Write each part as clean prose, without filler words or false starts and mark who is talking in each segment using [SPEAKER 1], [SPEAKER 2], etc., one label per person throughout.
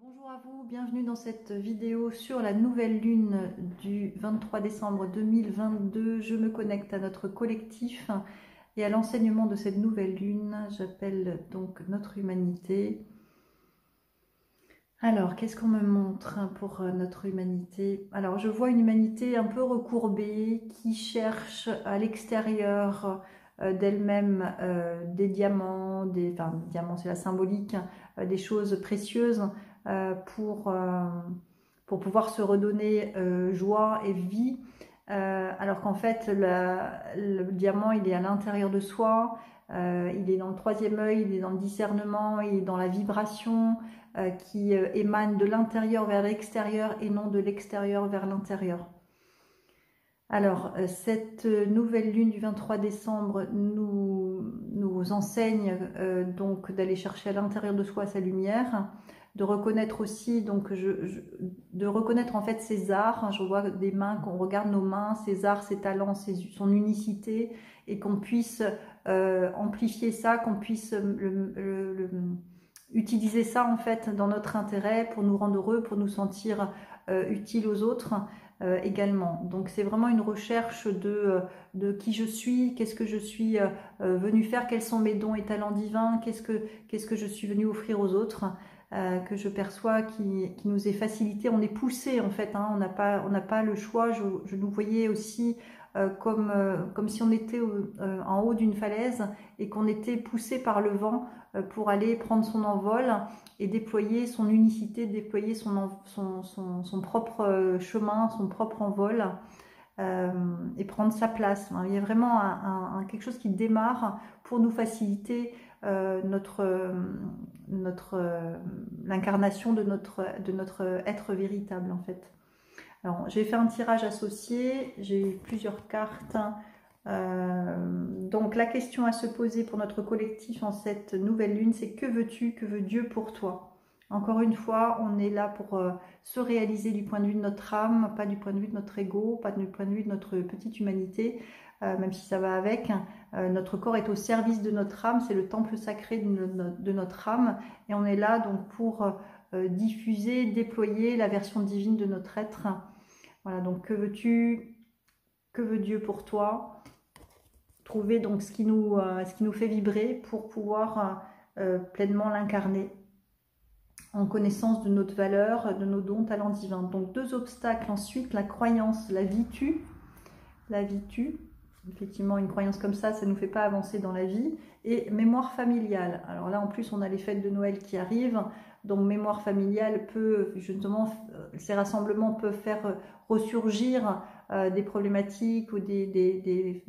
[SPEAKER 1] Bonjour à vous, bienvenue dans cette vidéo sur la nouvelle lune du 23 décembre 2022. Je me connecte à notre collectif et à l'enseignement de cette nouvelle lune. J'appelle donc notre humanité. Alors, qu'est-ce qu'on me montre pour notre humanité? Alors, je vois une humanité un peu recourbée qui cherche à l'extérieur d'elle-même des diamants, enfin, diamants c'est la symbolique, des choses précieuses euh, pour, euh, pour pouvoir se redonner joie et vie. Alors qu'en fait, le diamant, il est à l'intérieur de soi, il est dans le troisième œil, il est dans le discernement, il est dans la vibration qui émane de l'intérieur vers l'extérieur et non de l'extérieur vers l'intérieur. Alors, cette nouvelle lune du 23 décembre nous enseigne donc d'aller chercher à l'intérieur de soi sa lumière, de reconnaître aussi, donc de reconnaître en fait ses arts. Je vois des mains, qu'on regarde nos mains, ses arts, ses talents, son unicité, et qu'on puisse amplifier ça, qu'on puisse utiliser ça en fait dans notre intérêt pour nous rendre heureux, pour nous sentir utiles aux autres. Également. Donc c'est vraiment une recherche de qui je suis, qu'est-ce que je suis venu faire, quels sont mes dons et talents divins, qu'est-ce que je suis venu offrir aux autres, que je perçois qui nous est facilité. On est poussé en fait, hein, on n'a pas le choix. Je nous voyais aussi comme si on était en haut d'une falaise et qu'on était poussé par le vent pour aller prendre son envol et déployer son unicité, déployer son propre chemin, son propre envol et prendre sa place. Il y a vraiment quelque chose qui démarre pour nous faciliter l'incarnation de notre être véritable en fait. Alors, j'ai fait un tirage associé, j'ai eu plusieurs cartes. Donc la question à se poser pour notre collectif en cette nouvelle lune, c'est que veux-tu, que veut Dieu pour toi? Encore une fois, on est là pour se réaliser du point de vue de notre âme, pas du point de vue de notre ego, pas du point de vue de notre petite humanité, même si ça va avec. Notre corps est au service de notre âme, c'est le temple sacré de notre âme, et on est là donc pour diffuser, déployer la version divine de notre être. Voilà, donc que veux-tu, que veut Dieu pour toi? Trouver donc ce qui nous fait vibrer pour pouvoir pleinement l'incarner en connaissance de notre valeur, de nos dons, talents divins. Donc deux obstacles ensuite, la croyance, la vie tue. La vie tue. Effectivement, une croyance comme ça ne nous fait pas avancer dans la vie. Et mémoire familiale. Alors là, en plus, on a les fêtes de Noël qui arrivent. Donc mémoire familiale peut, justement, ces rassemblements peuvent faire ressurgir des problématiques ou des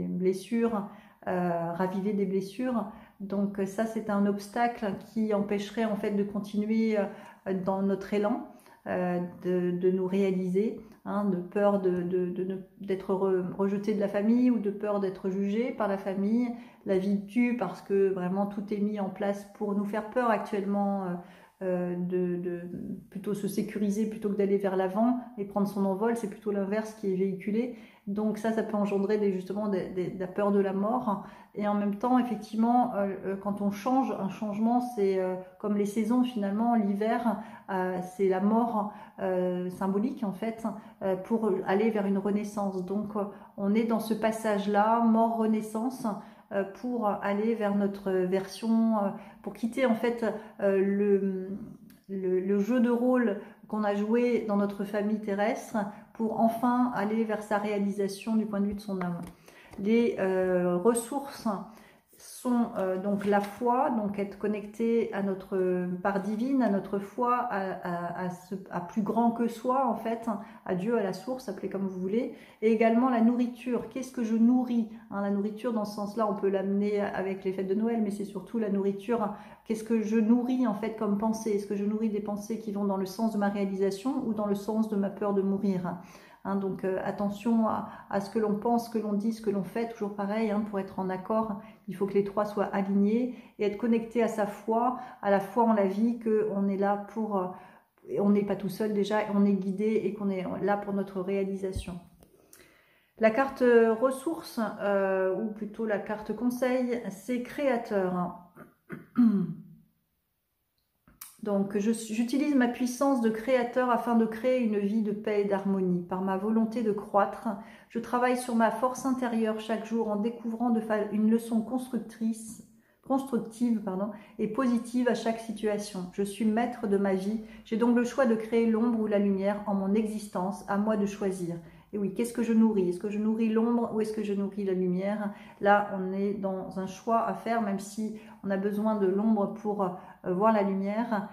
[SPEAKER 1] blessures, raviver des blessures. Donc ça, c'est un obstacle qui empêcherait en fait de continuer dans notre élan, de nous réaliser, hein, de peur d'être rejeté de la famille ou de peur d'être jugé par la famille. La vie tue parce que vraiment tout est mis en place pour nous faire peur actuellement, de plutôt se sécuriser plutôt que d'aller vers l'avant et prendre son envol. C'est plutôt l'inverse qui est véhiculé. Donc ça peut engendrer justement la peur de la mort. Et en même temps, effectivement, quand on change, un changement, c'est comme les saisons finalement. L'hiver, c'est la mort symbolique en fait, pour aller vers une renaissance. Donc on est dans ce passage-là, mort-renaissance, pour aller vers notre version, pour quitter en fait le jeu de rôle qu'on a joué dans notre famille terrestre, pour enfin aller vers sa réalisation du point de vue de son âme. Les ressources sont donc la foi, donc être connecté à notre part divine, à notre foi, à plus grand que soi en fait, à Dieu, à la source, appelez comme vous voulez, et également la nourriture. Qu'est-ce que je nourris, hein, la nourriture dans ce sens-là, on peut l'amener avec les fêtes de Noël, mais c'est surtout la nourriture. Qu'est-ce que je nourris en fait comme pensée? Est-ce que je nourris des pensées qui vont dans le sens de ma réalisation ou dans le sens de ma peur de mourir? Hein, donc attention à ce que l'on pense, ce que l'on dit, ce que l'on fait, toujours pareil, hein, pour être en accord, il faut que les trois soient alignés et être connecté à sa foi, à la foi en la vie, qu'on est là pour, on n'est pas tout seul déjà, on est guidé et qu'on est là pour notre réalisation. La carte ressources, ou plutôt la carte conseil, c'est créateur. Donc, j'utilise ma puissance de créateur afin de créer une vie de paix et d'harmonie. Par ma volonté de croître, je travaille sur ma force intérieure chaque jour en découvrant une leçon constructive et positive à chaque situation. Je suis maître de ma vie. J'ai donc le choix de créer l'ombre ou la lumière en mon existence. À moi de choisir. Et oui, qu'est-ce que je nourris? Est-ce que je nourris l'ombre ou est-ce que je nourris la lumière? Là, on est dans un choix à faire, même si on a besoin de l'ombre pour voir la lumière.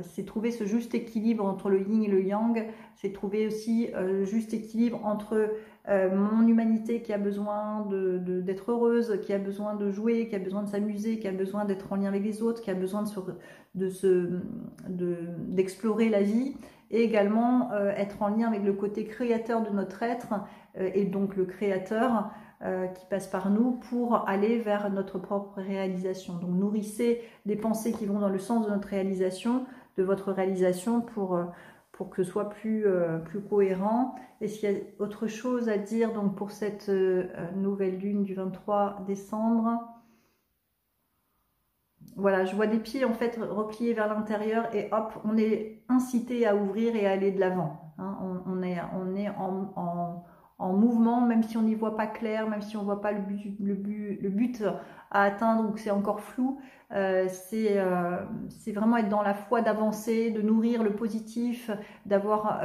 [SPEAKER 1] C'est trouver ce juste équilibre entre le yin et le yang. C'est trouver aussi le juste équilibre entre mon humanité qui a besoin d'être heureuse, qui a besoin de jouer, qui a besoin de s'amuser, qui a besoin d'être en lien avec les autres, qui a besoin d'explorer la vie, et également être en lien avec le côté créateur de notre être, et donc le créateur qui passe par nous pour aller vers notre propre réalisation. Donc nourrissez des pensées qui vont dans le sens de notre réalisation, de votre réalisation pour que ce soit plus cohérent. Et s'il y a autre chose à dire donc pour cette nouvelle lune du 23 décembre, voilà, je vois des pieds en fait repliés vers l'intérieur et hop, on est incité à ouvrir et à aller de l'avant. Hein. On est en mouvement, même si on n'y voit pas clair, même si on ne voit pas le but à atteindre ou que c'est encore flou. C'est vraiment être dans la foi d'avancer, de nourrir le positif, d'avoir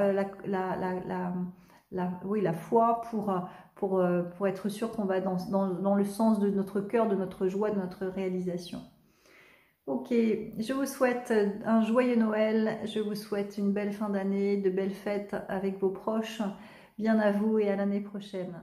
[SPEAKER 1] la foi pour être sûr qu'on va dans le sens de notre cœur, de notre joie, de notre réalisation. Ok, je vous souhaite un joyeux Noël, je vous souhaite une belle fin d'année, de belles fêtes avec vos proches. Bien à vous et à l'année prochaine.